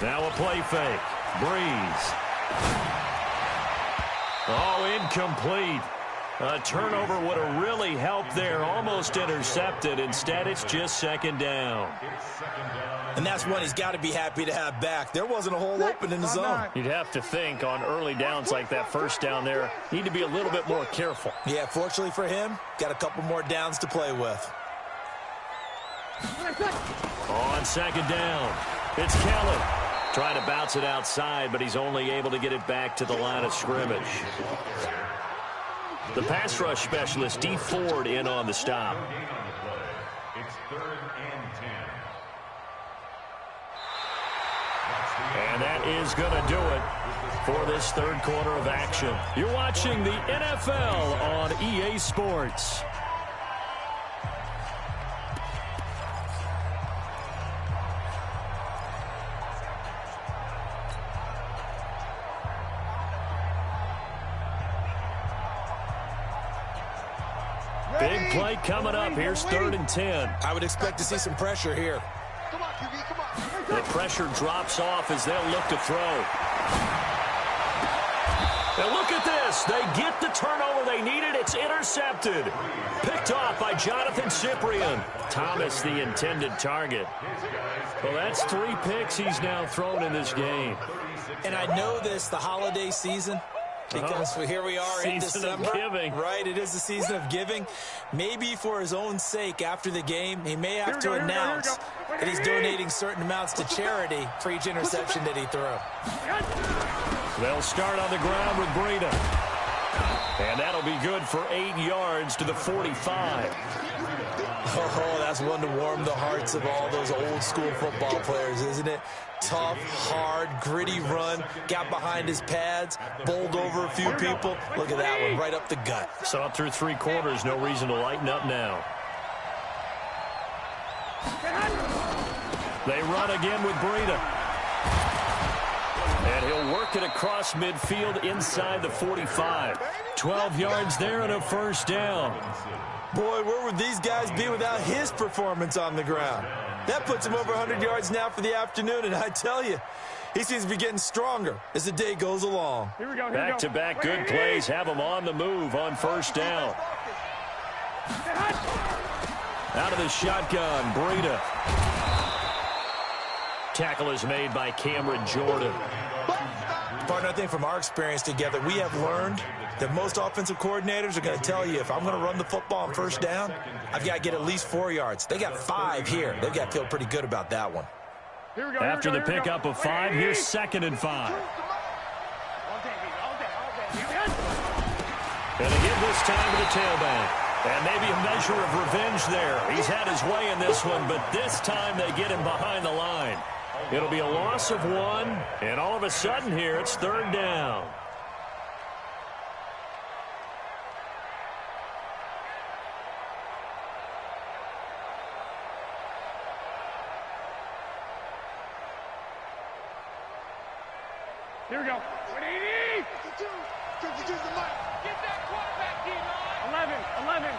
Now a play fake. Breeze. Oh, incomplete. A turnover would have really helped there. Almost intercepted. Instead, it's just second down. And that's one he's got to be happy to have back. There wasn't a hole open in the zone. You'd have to think on early downs like that first down there, need to be a little bit more careful. Yeah, fortunately for him, got a couple more downs to play with. On second down, it's Kelly. Trying to bounce it outside, but he's only able to get it back to the line of scrimmage. The pass rush specialist, D. Ford, in on the stop. It's 3rd and 10. And that is going to do it for this third quarter of action. You're watching the NFL on EA Sports. Big play coming up. Here's 3rd and 10. I would expect to see some pressure here. Come on, QB, come on. The pressure drops off as they'll look to throw. Now look at this. They get the turnover they needed. It's intercepted. Picked off by Jonathan Cyprien. Thomas, the intended target. Well, that's 3 picks he's now thrown in this game. And I know this, the holiday season, because here we are in December. Season of giving. Right, it is the season of giving. Maybe for his own sake after the game, he may have to announce that he's donating certain amounts to charity for each interception that he threw. They'll start on the ground with Breida. And that'll be good for 8 yards to the 45. Oh, that's one to warm the hearts of all those old school football players, isn't it? Tough, hard, gritty run, got behind his pads, bowled over a few people. Look at that one, right up the gut. Saw it through 3 quarters, no reason to lighten up now. They run again with Breida. And he'll work it across midfield inside the 45. 12 yards there and a first down. Boy, where would these guys be without his performance on the ground? That puts him over 100 yards now for the afternoon, and I tell you, he seems to be getting stronger as the day goes along. Back-to-back good plays have him on the move on first down. Out of the shotgun, Breida. Tackle is made by Cameron Jordan. Partner, I think from our experience together, we have learned that most offensive coordinators are going to tell you, if I'm going to run the football on first down, I've got to get at least 4 yards. They got 5 here. They've got to feel pretty good about that one. After the pickup of 5, here's 2nd and 5. And again this time to the tailback. And maybe a measure of revenge there. He's had his way in this one, but this time they get him behind the line. It'll be a loss of 1, and all of a sudden here it's 3rd down. Here we go. 180. 52 is the mic. Get that quarterback, D-line. 11.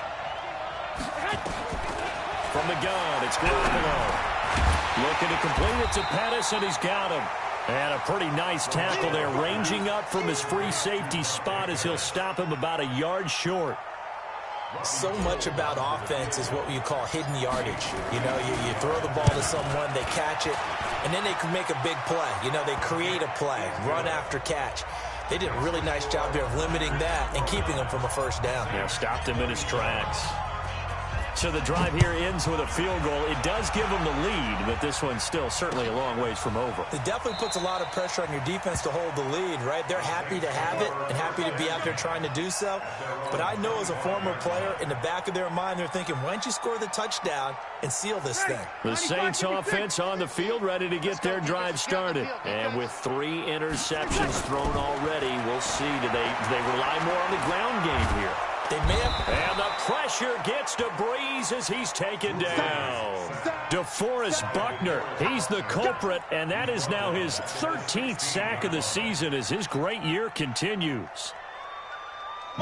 From the gun, it's Garoppolo. Looking to complete it to Pettis, and he's got him. And a pretty nice tackle there, ranging up from his free safety spot as he'll stop him about a yard short. So much about offense is what you call hidden yardage. You know, you throw the ball to someone, they catch it, and then they can make a big play. You know, they create a play, run after catch. They did a really nice job here of limiting that and keeping him from a first down. Yeah, stopped him in his tracks. So the drive here ends with a field goal. It does give them the lead, but this one's still certainly a long ways from over. It definitely puts a lot of pressure on your defense to hold the lead, right? They're happy to have it and happy to be out there trying to do so. But I know as a former player, in the back of their mind, they're thinking, why don't you score the touchdown and seal this thing? The Saints offense on the field, ready to get their drive started. And with 3 interceptions thrown already, we'll see. Do they rely more on the ground game here? They may have. And the pressure gets to Breeze as he's taken down. DeForest Buckner, he's the culprit, and that is now his 13th sack of the season as his great year continues.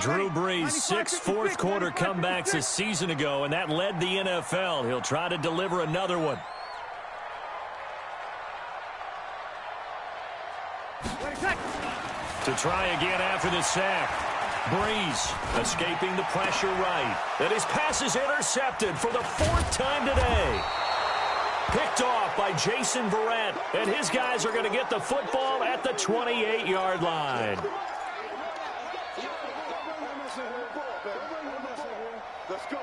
Drew Brees, 6 fourth-quarter comebacks a season ago, and that led the NFL. He'll try to deliver another one. To try again after the sack. Breeze escaping the pressure right. And his pass is intercepted for the 4th time today. Picked off by Jason Verrett. And his guys are going to get the football at the 28-yard line. Let's go.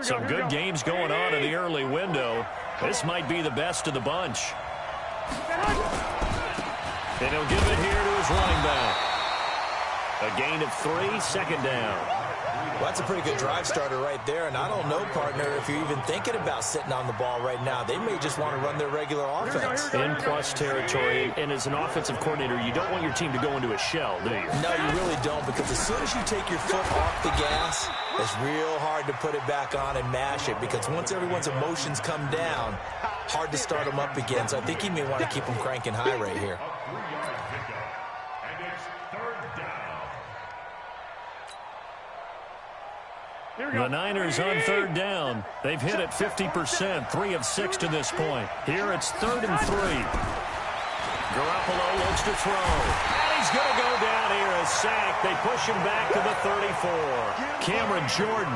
Some good games going on in the early window. This might be the best of the bunch. And he'll give it here to his running back. A gain of 3, 2nd down. Well, that's a pretty good drive starter right there. And I don't know, partner, if you're even thinking about sitting on the ball right now. They may just want to run their regular offense. In plus territory. And as an offensive coordinator, you don't want your team to go into a shell, do you? No, you really don't, because as soon as you take your foot off the gas, it's real hard to put it back on and mash it, because once everyone's emotions come down, hard to start them up again. So I think he may want to keep them cranking high right here. The Niners on 3rd down. They've hit it 50%, 3 of 6 to this point. Here it's 3rd and 3. Garoppolo looks to throw. And he's going to go down here, a sack. They push him back to the 34. Cameron Jordan,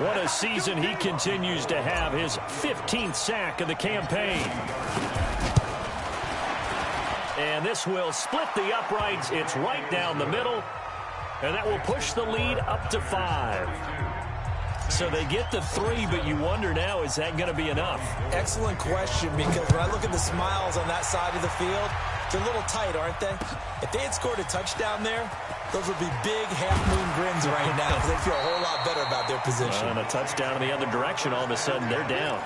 what a season he continues to have. His 15th sack of the campaign. And this will split the uprights. It's right down the middle. And that will push the lead up to 5. So they get to 3, but you wonder now, is that going to be enough? Excellent question, because when I look at the smiles on that side of the field, they're a little tight, aren't they? If they had scored a touchdown there, those would be big half-moon grins right now, because they feel a whole lot better about their position. And a touchdown in the other direction, all of a sudden they're down.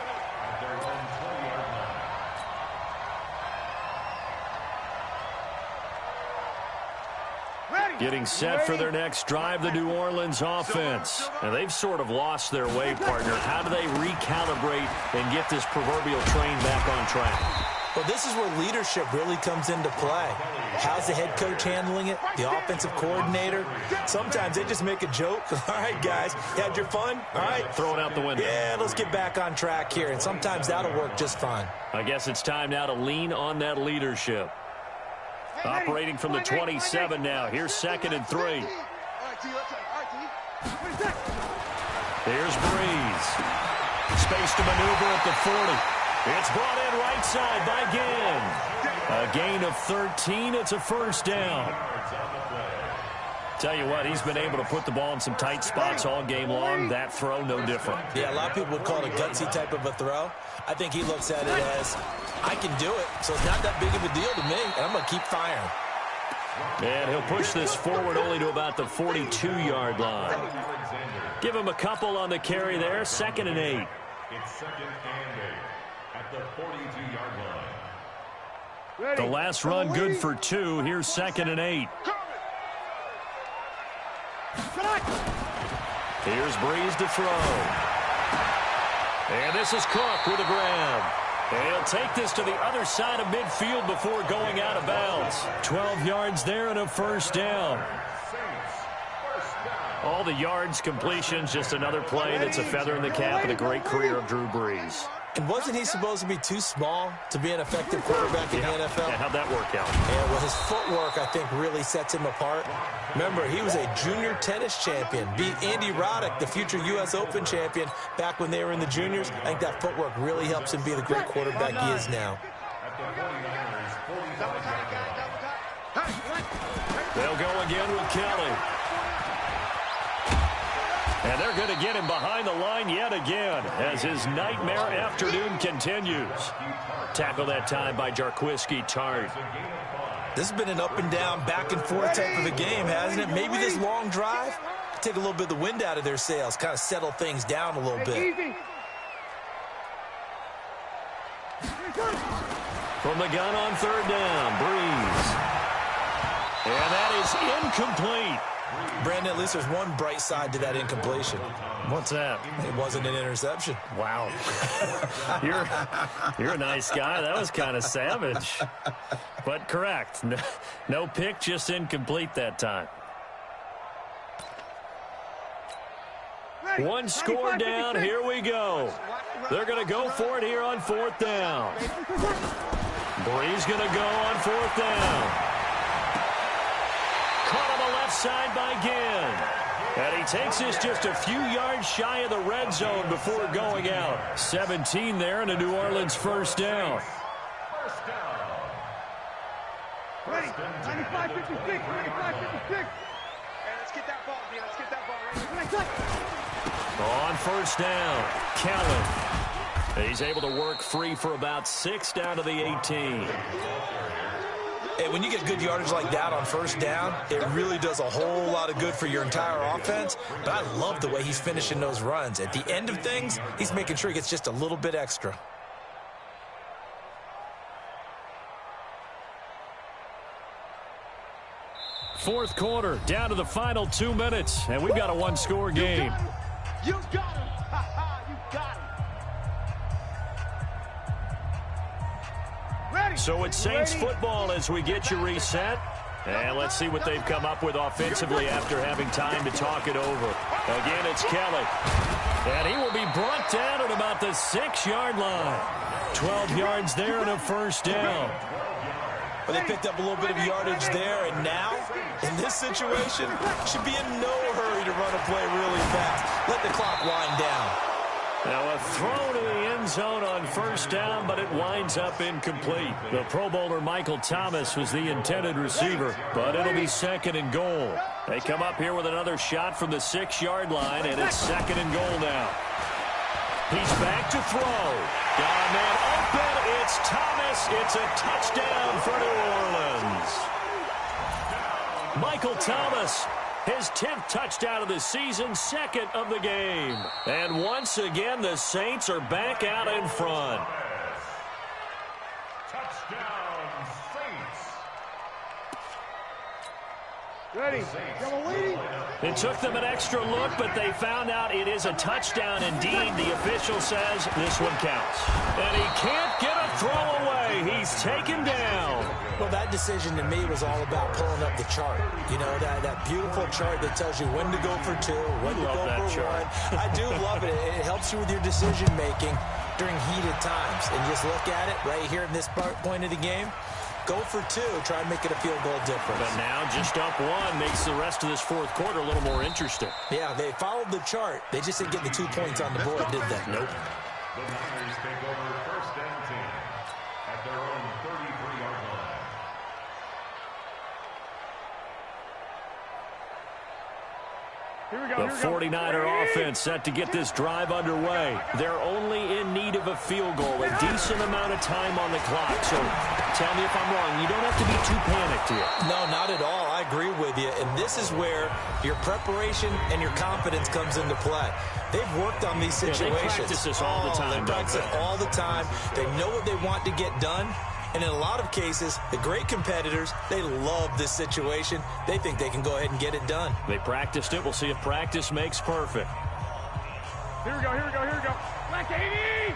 Getting set for their next drive, the New Orleans offense. And they've sort of lost their way, partner. How do they recalibrate and get this proverbial train back on track? Well, this is where leadership really comes into play. How's the head coach handling it? The offensive coordinator? Sometimes they just make a joke. All right, guys, you had your fun? All right. Throw it out the window. Yeah, let's get back on track here. And sometimes that'll work just fine. I guess it's time now to lean on that leadership. Operating from the 27 now. Here's 2nd and 3. Here's Breeze. Space to maneuver at the 40. It's brought in right side by Ginn. A gain of 13. It's a 1st down. Tell you what, he's been able to put the ball in some tight spots all game long. That throw, no different. Yeah, a lot of people would call it a gutsy type of a throw. I think he looks at it as, I can do it, so it's not that big of a deal to me, and I'm going to keep firing. And he'll push this forward only to about the 42-yard line. Give him a couple on the carry there. 2nd and 8. It's 2nd and 8 at the 42-yard line. The last run good for 2. Here's 2nd and 8. Here's Breeze to throw. And this is Cook with a grab. He'll take this to the other side of midfield before going out of bounds. 12 yards there and a 1st down. All the yards, completions, just another play that's a feather in the cap of the great career of Drew Brees. And wasn't he supposed to be too small to be an effective quarterback in the NFL? Yeah, how'd that work out? And well, his footwork, I think, really sets him apart. Remember, he was a junior tennis champion. Beat Andy Roddick, the future U.S. Open champion, back when they were in the juniors. I think that footwork really helps him be the great quarterback he is now. They'll go again with Kelly. And they're going to get him behind the line yet again as his nightmare afternoon continues. Tackle that time by Jarquiski Tart. This has been an up and down, back and forth type of a game, hasn't it? Maybe this long drive take a little bit of the wind out of their sails, kind of settle things down a little bit. From the gun on 3rd down, Breeze. And that is incomplete. Brandon, at least there's one bright side to that incompletion. What's that? It wasn't an interception. Wow. You're a nice guy. That was kind of savage. But correct. No pick, just incomplete that time. One score down. Here we go. They're going to go for it here on 4th down. Bree's going to go on 4th down. Caught on the left side by Ginn. And he takes this just a few yards shy of the red zone before going out. 17 there and a New Orleans 1st down. Ready, 95, 56, 95, 56. Hey, let's get that ball, Dean. Let's get that ball right. On 1st down, Kellen. He's able to work free for about 6 down to the 18. Hey, when you get good yardage like that on 1st down, it really does a whole lot of good for your entire offense. But I love the way he's finishing those runs. At the end of things, he's making sure he gets just a little bit extra. Fourth quarter, down to the final 2 minutes, and we've got a one-score game. You got him. You got him. Ready. So it's Saints football as we get you reset. And let's see what they've come up with offensively after having time to talk it over. Again, it's Kelly. And he will be brought down at about the 6-yard line. 12 yards there and a 1st down. But they picked up a little bit of yardage there, and now, in this situation, should be in no hurry to run a play really fast. Let the clock wind down. Now a throw to the end zone on 1st down, but it winds up incomplete. The Pro Bowler Michael Thomas was the intended receiver, but it'll be 2nd and goal. They come up here with another shot from the 6-yard line, and it's 2nd and goal now. He's back to throw. Got a man open. It's Thomas. It's a touchdown for New Orleans. Michael Thomas, his 10th touchdown of the season, 2nd of the game. And once again, the Saints are back out in front. Touchdown, Saints. Ready. Double lead. It took them an extra look, but they found out it is a touchdown indeed. The official says this one counts. And he can't get a throw away. He's taken down. Well, that decision to me was all about pulling up the chart. You know, that beautiful chart that tells you when to go for 2, when to go for 1. I do love it. It helps you with your decision-making during heated times. And just look at it right here in this point of the game. Go for 2, try and make it a field goal difference. But now just up 1 makes the rest of this 4th quarter a little more interesting. Yeah, they followed the chart. They just didn't get the 2 points on the board, did they? Nope. The Niners take over 1st and 10 at their own 33-yard line. The 49er offense set to get this drive underway. They're only in need of a field goal, a decent amount of time on the clock. So tell me if I'm wrong. You don't have to be too panicked here. No, not at all. I agree with you. And this is where your preparation and your confidence comes into play. They've worked on these situations. They practice this all the time. They practice it all the time. They know what they want to get done. And in a lot of cases, the great competitors, they love this situation. They think they can go ahead and get it done. They practiced it. We'll see if practice makes perfect. Here we go, here we go, here we go. Black 80!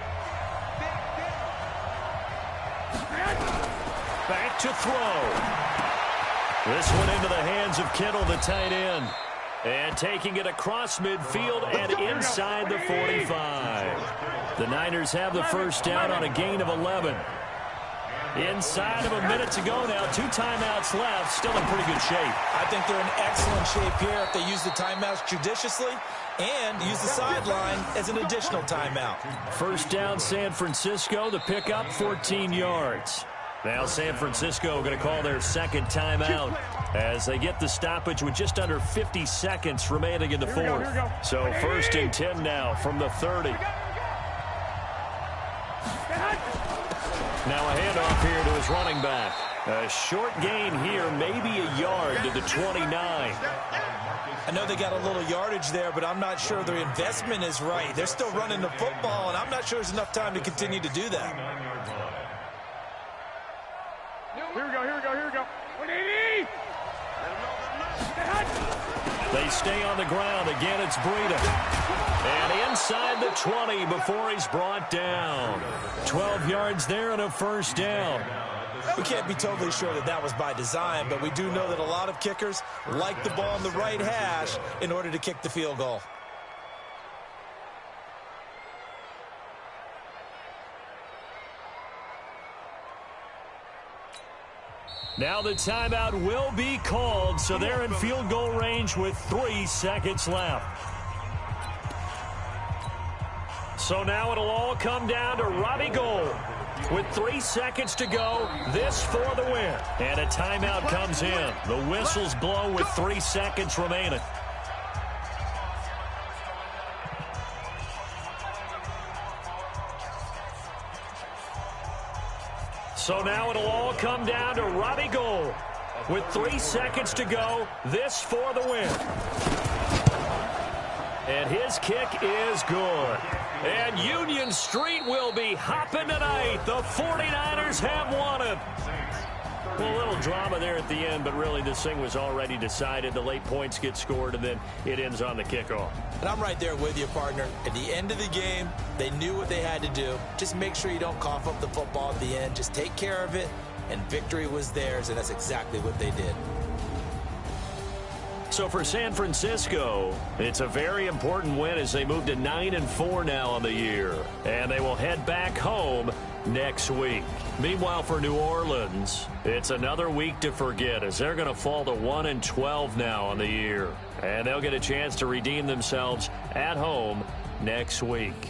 Back to throw. This one into the hands of Kittle, the tight end. And taking it across midfield and inside the 45. The Niners have the 1st down on a gain of 11. Inside of a minute to go now. 2 timeouts left. Still in pretty good shape. I think they're in excellent shape here if they use the timeouts judiciously and use the sideline as an additional timeout. 1st down, San Francisco. The pickup, 14 yards. Now San Francisco going to call their 2nd timeout as they get the stoppage with just under 50 seconds remaining in the 4th. So 1st and 10 now from the 30. Now a handoff here to his running back. A short gain here, maybe a yard to the 29. I know they got a little yardage there, but I'm not sure their investment is right. They're still running the football, and I'm not sure there's enough time to continue to do that. Here we go, here we go, here we go. 180! They stay on the ground. Again, it's Breida. And inside the 20 before he's brought down. 12 yards there and a 1st down. We can't be totally sure that that was by design, but we do know that a lot of kickers like the ball on the right hash in order to kick the field goal. Now the timeout will be called, so they're in field goal range with 3 seconds left. So now it'll all come down to Robbie Gould. With 3 seconds to go, this for the win. And a timeout comes in. The whistles blow with 3 seconds remaining. So now it'll all come down to Robbie Gould. With 3 seconds to go, this for the win. And his kick is good. And Union Street will be hopping tonight. The 49ers have won it. Well, a little drama there at the end, but really this thing was already decided. The late points get scored, and then it ends on the kickoff. And I'm right there with you, partner. At the end of the game, they knew what they had to do. Just make sure you don't cough up the football at the end. Just take care of it, and victory was theirs, and that's exactly what they did. So for San Francisco, it's a very important win as they move to 9-4 now on the year. And they will head back home next week. Meanwhile, for New Orleans, it's another week to forget as they're going to fall to 1-12 now on the year. And they'll get a chance to redeem themselves at home next week.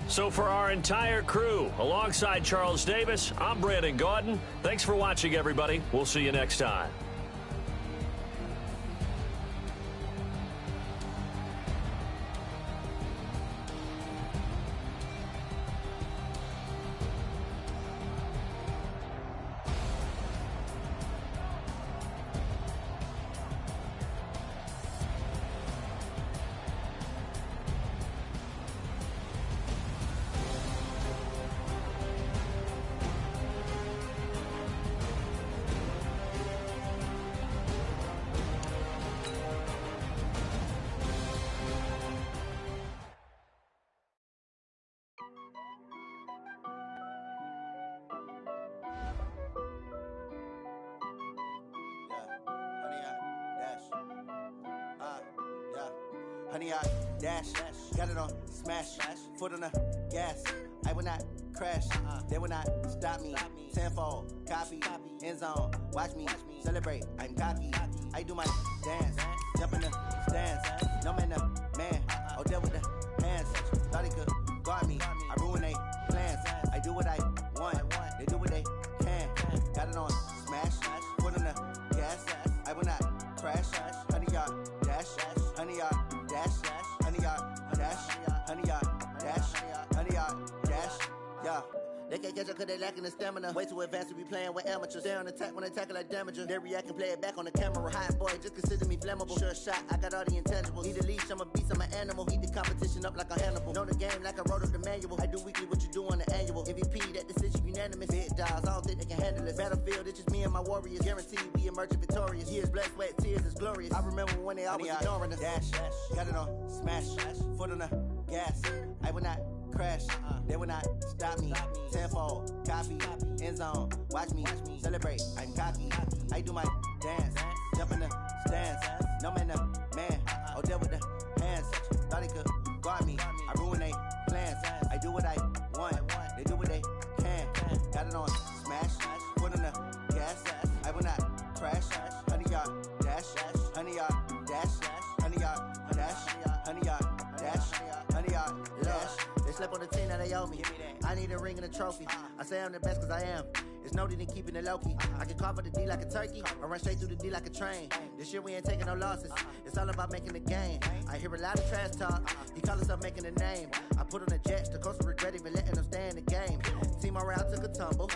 So for our entire crew, alongside Charles Davis, I'm Brandon Gaudin. Thanks for watching, everybody. We'll see you next time. Honey, I dash, got it on smash, foot on the gas. I will not crash, they will not stop me. Tenfold, copy, end zone, watch me celebrate. I'm cocky, I do my dance, jump in the stands. No man, the man, oh, deal with the hands. Thought he could guard me, I ruin they plans. I do what I want, they do what they can. Got it on smash, foot on the gas. I will not crash, honey, y'all dash, honey, y'all dash, honey, y'all dash, honey, y'all dash, honey, y'all dash, yeah. They can't catch up cause they lacking the stamina. Way too advanced to be playing with amateurs. Stay on attack when they tackle like damager. They react and play it back on the camera. Hot boy, just consider me flammable. Sure shot, I got all the intangibles. Need a leash, I'm a beast, I'm an animal. Eat the competition up like a Hannibal. Know the game like I wrote up the manual. I do weekly what you do on the annual. MVP, that decision unanimous. Big dogs, I don't think they can handle it. Battlefield, it's just me and my warriors. Guaranteed we emerge victorious. Years, blood, sweat, tears, is glorious. I remember when they always ignoring us. Dash, got it on smash, foot on the gas. I will not crash, they will not stop me. Tenfold, copy, end zone, watch me celebrate. I'm cocky, I do my dance, jump in the stands. No man, the man, oh, deal with the hands. Thought he could guard me, I ruin they plans. I do what I want, they do what they can. Got it on smash, foot on the gas. I will not crash, honey, y'all dash, honey, y'all dash, honey, y'all dash, honey, y'all dash, honey, y'all dash. They slept on the team that they owe me. I need a ring and a trophy. I say I'm the best cause I am. It's no need in keeping it low-key. I can carve up the D like a turkey or run straight through the D like a train. This year we ain't taking no losses. It's all about making the game. I hear a lot of trash talk. He call himself making a name. I put on the Jets. The coach will regret even letting them stay in the game. Team morale took a tumble.